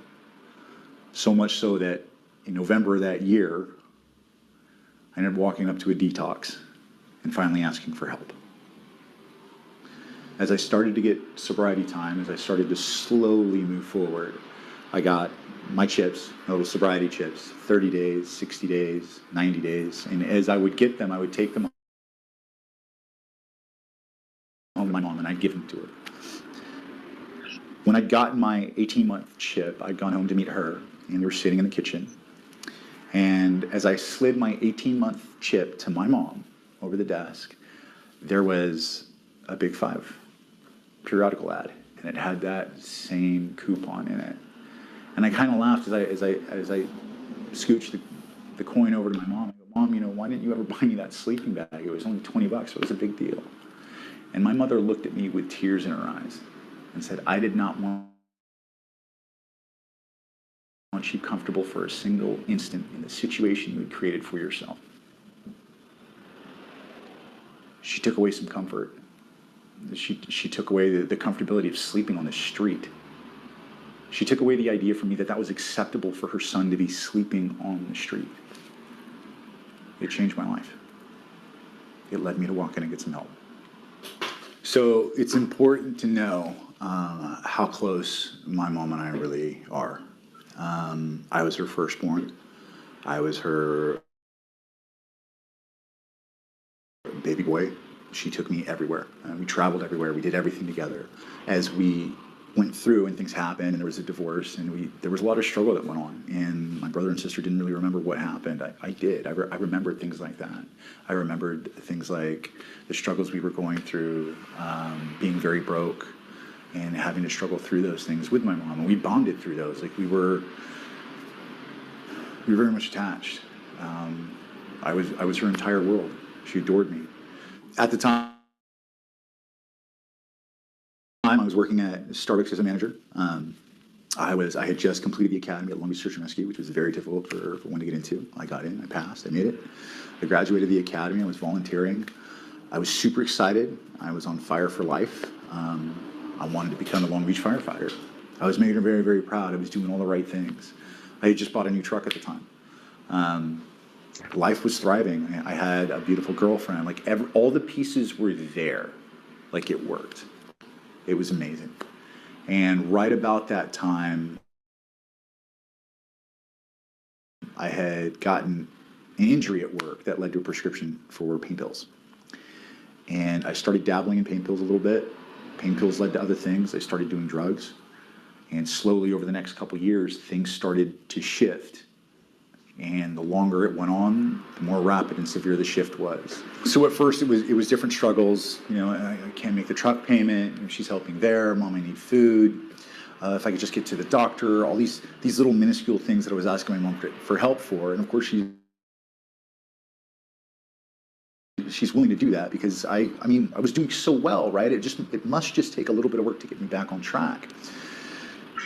So much so that in November of that year, I ended up walking up to a detox and finally asking for help. As I started to get sobriety time, as I started to slowly move forward, I got my chips, little sobriety chips, 30 days, 60 days, 90 days. And as I would get them, I would take them home to my mom and I'd give them to her. When I'd gotten my 18-month chip, I'd gone home to meet her, and we were sitting in the kitchen. And as I slid my 18-month chip to my mom over the desk, there was a Big Five periodical ad, and it had that same coupon in it. And I kind of laughed as I scooched the coin over to my mom. I go, Mom, why didn't you ever buy me that sleeping bag? It was only $20, so it was a big deal. And my mother looked at me with tears in her eyes and said, I did not want you comfortable for a single instant in the situation you had created for yourself. She took away some comfort. She took away the comfortability of sleeping on the street. She took away the idea from me that was acceptable for her son to be sleeping on the street. It changed my life. It led me to walk in and get some help. So it's important to know how close my mom and I really are. I was her firstborn. I was her baby boy. She took me everywhere. We traveled everywhere. We did everything together. As we went through and things happened and there was a divorce and there was a lot of struggle that went on, and my brother and sister didn't really remember what happened. I did. I remembered things like that. I remembered things like the struggles we were going through, being very broke and having to struggle through those things with my mom. And we bonded through those. Like we were very much attached. I was her entire world. She adored me. At the time, I was working at Starbucks as a manager. I had just completed the academy at Long Beach Search and Rescue, which was very difficult for one to get into. I got in, I passed, I made it. I graduated the academy, I was volunteering. I was super excited. I was on fire for life. I wanted to become a Long Beach firefighter. I was making her very, very proud. I was doing all the right things. I had just bought a new truck at the time. Life was thriving. I had a beautiful girlfriend. Like all the pieces were there. Like it worked. It was amazing. And right about that time, I had gotten an injury at work that led to a prescription for pain pills. And I started dabbling in pain pills a little bit. Pain pills led to other things. I started doing drugs. And slowly over the next couple of years, things started to shift. And the longer it went on, the more rapid and severe the shift was. So at first it was different struggles. I can't make the truck payment. She's helping there. Mom, I need food. If I could just get to the doctor. All these little minuscule things that I was asking my mom for help for. And of course she's willing to do that because I was doing so well, right? It must just take a little bit of work to get me back on track.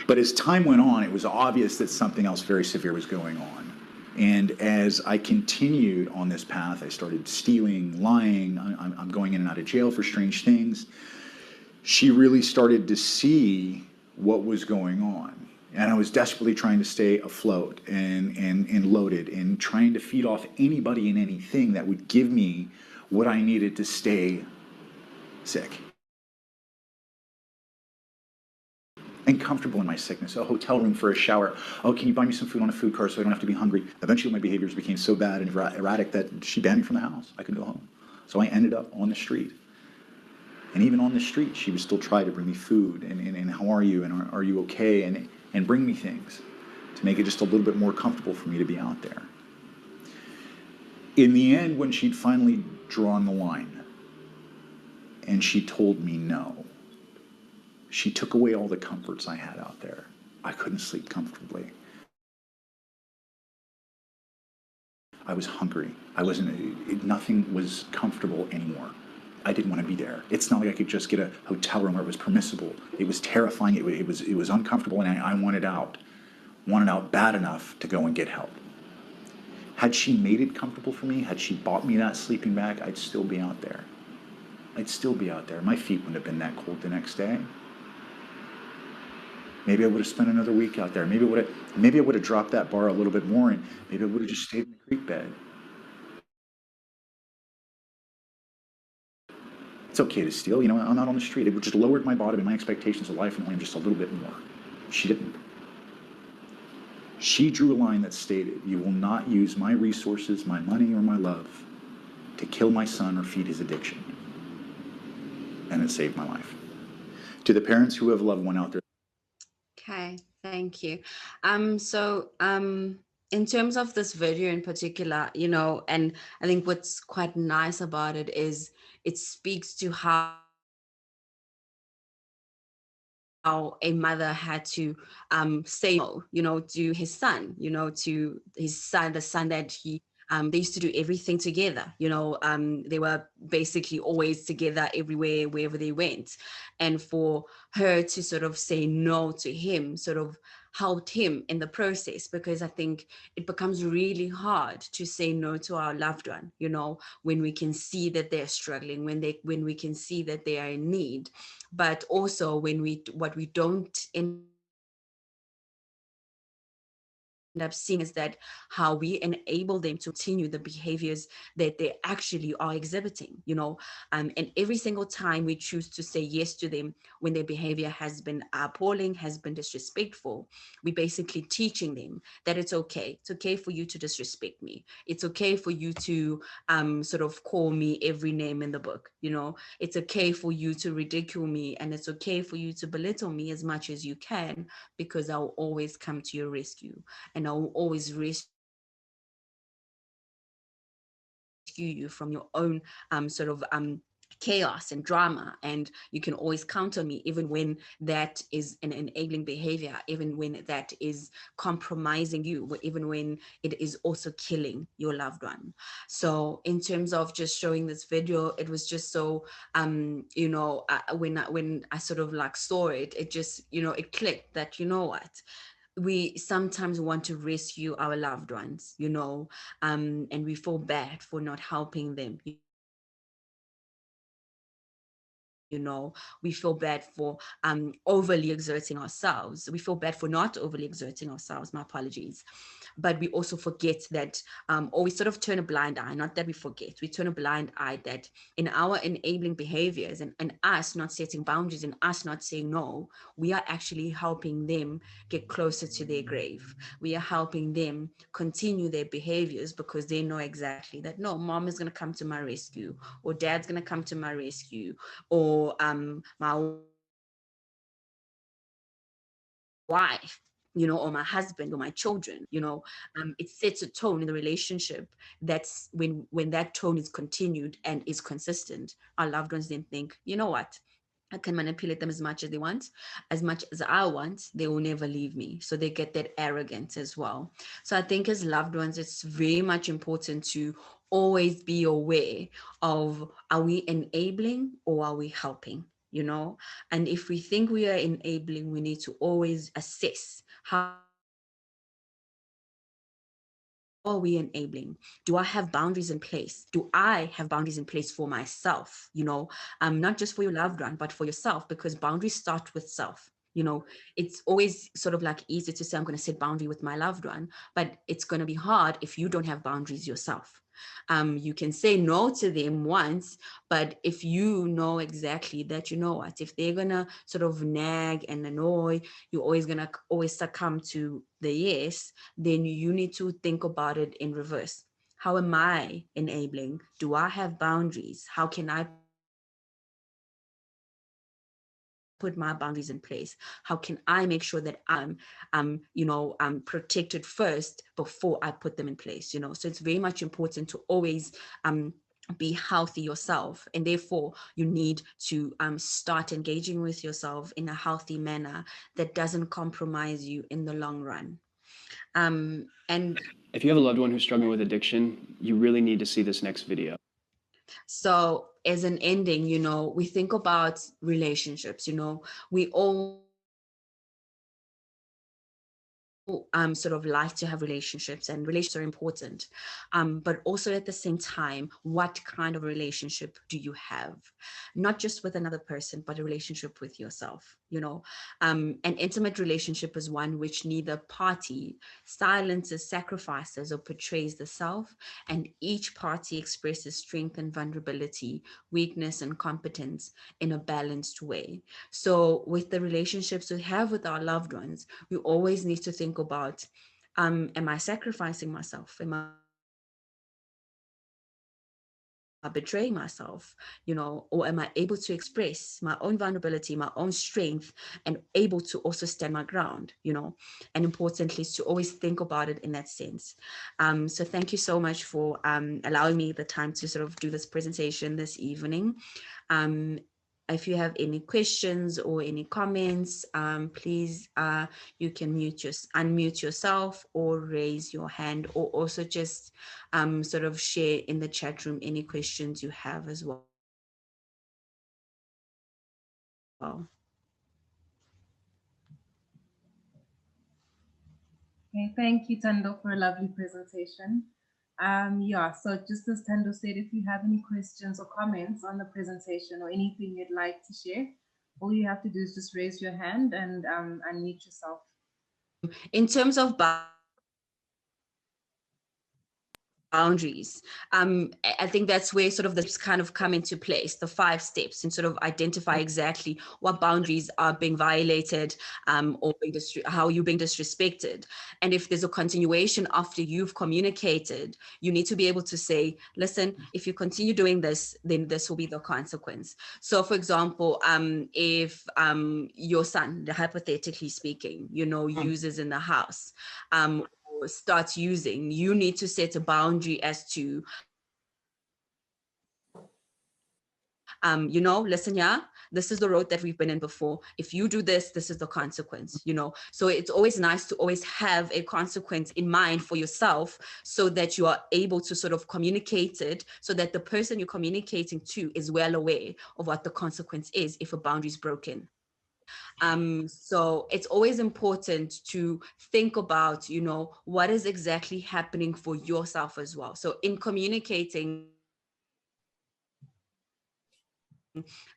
But as time went on, it was obvious that something else very severe was going on. And as I continued on this path, I started stealing, lying. I'm going in and out of jail for strange things. She really started to see what was going on. And I was desperately trying to stay afloat and loaded and trying to feed off anybody and anything that would give me what I needed to stay sick and comfortable in my sickness. A hotel room for a shower. Oh, can you buy me some food on a food cart so I don't have to be hungry? Eventually my behaviors became so bad and erratic that she banned me from the house. I couldn't go home. So I ended up on the street. And even on the street, she would still try to bring me food and how are you and are you okay and bring me things to make it just a little bit more comfortable for me to be out there. In the end, when she'd finally drawn the line and she told me no, she took away all the comforts I had out there. I couldn't sleep comfortably. I was hungry. Nothing was comfortable anymore. I didn't want to be there. It's not like I could just get a hotel room where it was permissible. It was terrifying. It was uncomfortable, and I wanted out. Wanted out bad enough to go and get help. Had she made it comfortable for me, had she bought me that sleeping bag, I'd still be out there. I'd still be out there. My feet wouldn't have been that cold the next day. Maybe I would have spent another week out there. Maybe I would have dropped that bar a little bit more, and maybe I would have just stayed in the creek bed. It's okay to steal. I'm out on the street. It just lowered my bottom and my expectations of life and lamb just a little bit more. She didn't. She drew a line that stated, you will not use my resources, my money, or my love to kill my son or feed his addiction. And it saved my life. To the parents who have a loved one out there. Okay, thank you. In terms of this video in particular, and I think what's quite nice about it is it speaks to how how a mother had to say no, to his son, to his son, the son that they used to do everything together, they were basically always together everywhere, wherever they went. And for her to sort of say no to him sort of helped him in the process, because I think it becomes really hard to say no to our loved one, when we can see that they're struggling, when we can see that they are in need. But also what we don't end up seeing is that how we enable them to continue the behaviors that they actually are exhibiting, and every single time we choose to say yes to them when their behavior has been appalling, has been disrespectful, we basically teaching them that it's okay. It's okay for you to disrespect me. It's okay for you to sort of call me every name in the book. It's okay for you to ridicule me, and it's okay for you to belittle me as much as you can, because I'll always come to your rescue, and I'll always rescue you from your own sort of chaos and drama. And you can always count on me, even when that is an enabling behavior, even when that is compromising you, even when it is also killing your loved one. So in terms of just showing this video, it was just so when I sort of like saw it, it just it clicked that we sometimes want to rescue our loved ones, and we feel bad for not helping them. We feel bad for overly exerting ourselves. We feel bad for not overly exerting ourselves, my apologies. But we also forget that, or we sort of turn a blind eye, not that we forget, we turn a blind eye that in our enabling behaviors and us not setting boundaries and us not saying no, we are actually helping them get closer to their grave. We are helping them continue their behaviors because they know exactly that no, mom is going to come to my rescue, or dad's going to come to my rescue, or my wife, or my husband, or my children. It sets a tone in the relationship. That's when that tone is continued and is consistent. Our loved ones then think, I can manipulate them as much as they want, as much as I want, they will never leave me. So they get that arrogance as well. So I think as loved ones, it's very much important to always be aware of, are we enabling or are we helping? And if we think we are enabling, we need to always assess, how are we enabling? Do I have boundaries in place? Do I have boundaries in place for myself? Not just for your loved one, but for yourself, because boundaries start with self. It's always sort of like easy to say, I'm going to set boundary with my loved one, but it's going to be hard if you don't have boundaries yourself. You can say no to them once, but if you know exactly that, what, if they're going to sort of nag and annoy, you're always going to always succumb to the yes, then you need to think about it in reverse. How am I enabling? Do I have boundaries? How can I put my boundaries in place? How can I make sure that I'm protected first before I put them in place? So it's very much important to always be healthy yourself, and therefore you need to start engaging with yourself in a healthy manner that doesn't compromise you in the long run. And If you have a loved one who's struggling with addiction, you really need to see this next video. so as an ending, we think about relationships. We all sort of like to have relationships, and relationships are important. But also at the same time, what kind of relationship do you have? Not just with another person, but a relationship with yourself. An intimate relationship is one which neither party silences, sacrifices, or portrays the self, and each party expresses strength and vulnerability, weakness and competence in a balanced way. So with the relationships we have with our loved ones, we always need to think about, am I sacrificing myself? Am I betraying myself? Or am I able to express my own vulnerability, my own strength, and able to also stand my ground? And importantly is to always think about it in that sense. So thank you so much for allowing me the time to sort of do this presentation this evening. if you have any questions or any comments, please, you can unmute yourself or raise your hand, or also just sort of share in the chat room any questions you have as well. Okay, thank you, Tando, for a lovely presentation. Yeah, so just as Tando said, if you have any questions or comments on the presentation or anything you'd like to share, all you have to do is just raise your hand and unmute yourself. In terms of boundaries, I think that's where sort of the steps kind of come into place, the 5 steps, and sort of identify exactly what boundaries are being violated, or how you're being disrespected. And if there's a continuation after you've communicated, you need to be able to say, listen, if you continue doing this, then this will be the consequence. So for example, if your son, hypothetically speaking, uses in the house, starts using, you need to set a boundary as to, listen, yeah, this is the road that we've been in before. If you do this, this is the consequence, So it's always nice to always have a consequence in mind for yourself, so that you are able to sort of communicate it, so that the person you're communicating to is well aware of what the consequence is if a boundary is broken. So it's always important to think about, what is exactly happening for yourself as well. So in communicating,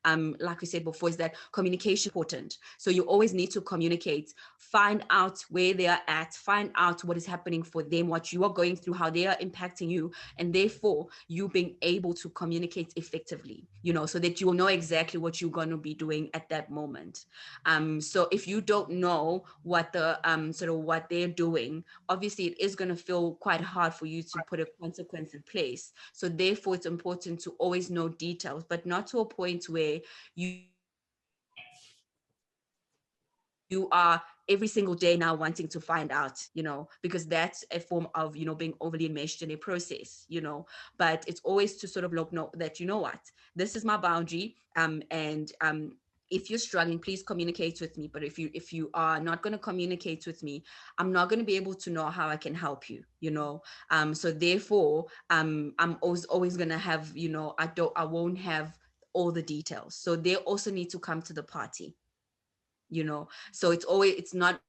like we said before, is that communication is important. So you always need to communicate, find out where they are at, find out what is happening for them, what you are going through, how they are impacting you, and therefore you being able to communicate effectively, so that you will know exactly what you're going to be doing at that moment. So if you don't know what the sort of what they're doing, obviously it is going to feel quite hard for you to put a consequence in place. So therefore it's important to always know details, but not to a point where you are every single day now wanting to find out, because that's a form of, being overly enmeshed in a process, but it's always to sort of know that, what, this is my boundary. And if you're struggling, please communicate with me. But if you are not going to communicate with me, I'm not going to be able to know how I can help you, so therefore, I'm always going to have, I won't have all the details. So they also need to come to the party. So it's not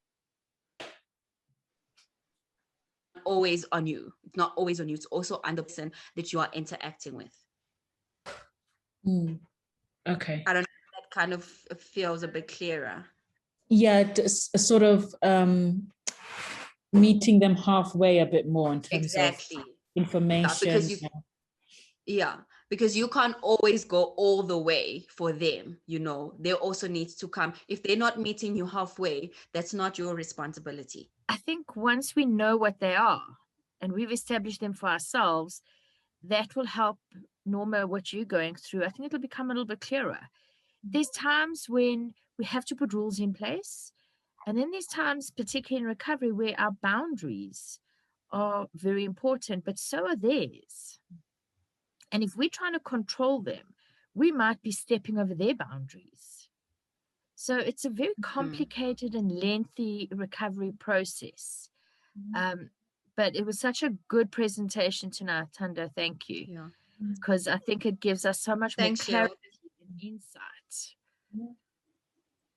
always on you. It's not always on you. It's also on the person that you are interacting with. Okay. I don't know if that kind of feels a bit clearer. Yeah, sort of meeting them halfway a bit more in terms of information. Because you can't always go all the way for them. They also need to come. If they're not meeting you halfway, that's not your responsibility. I think once we know what they are and we've established them for ourselves, that will help. Norma, what you're going through, I think it'll become a little bit clearer. There's times when we have to put rules in place, and then there's times, particularly in recovery, where our boundaries are very important, but so are theirs. And if we're trying to control them, we might be stepping over their boundaries. So it's a very complicated and lengthy recovery process. But it was such a good presentation tonight, Tando. Thank you. Yeah. Because I think it gives us so much more clarity and insight.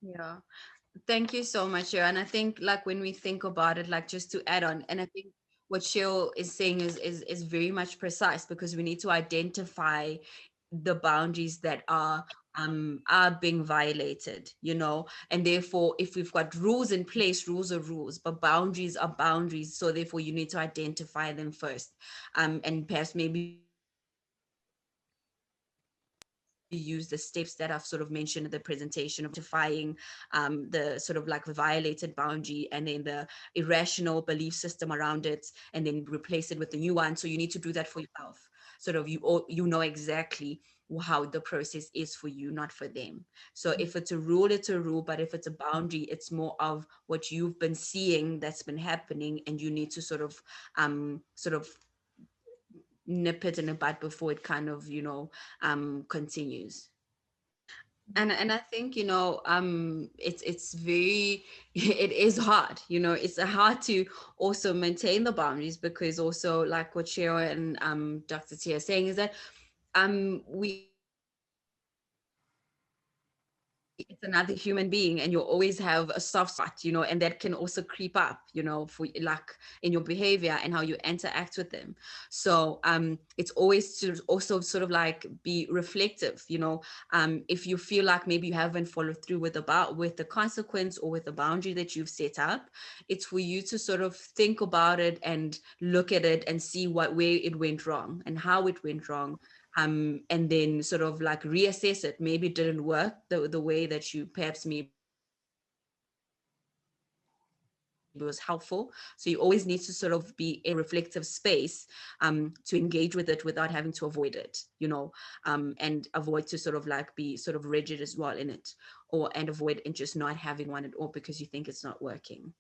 Yeah. Thank you so much, Sheo. And I think, like, when we think about it, like, just to add on, and I think what Sheo is saying is very much precise, because we need to identify the boundaries that are being violated, and therefore, if we've got rules in place, rules are rules, but boundaries are boundaries. So therefore, you need to identify them first, and perhaps maybe use the steps that I've sort of mentioned in the presentation of identifying the sort of like the violated boundary, and then the irrational belief system around it, and then replace it with the new one. So you need to do that for yourself. Sort of you know exactly how the process is for you, not for them. So if it's a rule, it's a rule, but if it's a boundary, it's more of what you've been seeing that's been happening, and you need to sort of nip it in the bud before it kind of continues. And I think, it's very it is hard, it's hard to also maintain the boundaries, because also like what Cheryl and Dr. Tia are saying is that we it's another human being, and you'll always have a soft spot, and that can also creep up, for like in your behavior and how you interact with them. So it's always to also sort of like be reflective, if you feel like maybe you haven't followed through with the consequence or with the boundary that you've set up, it's for you to sort of think about it and look at it and see where it went wrong and how it went wrong, and then sort of like reassess it. Maybe it didn't work the way that you perhaps maybe it was helpful. So you always need to sort of be in a reflective space, to engage with it without having to avoid it, and avoid to sort of like be sort of rigid as well in it, and avoid and just not having one at all because you think it's not working.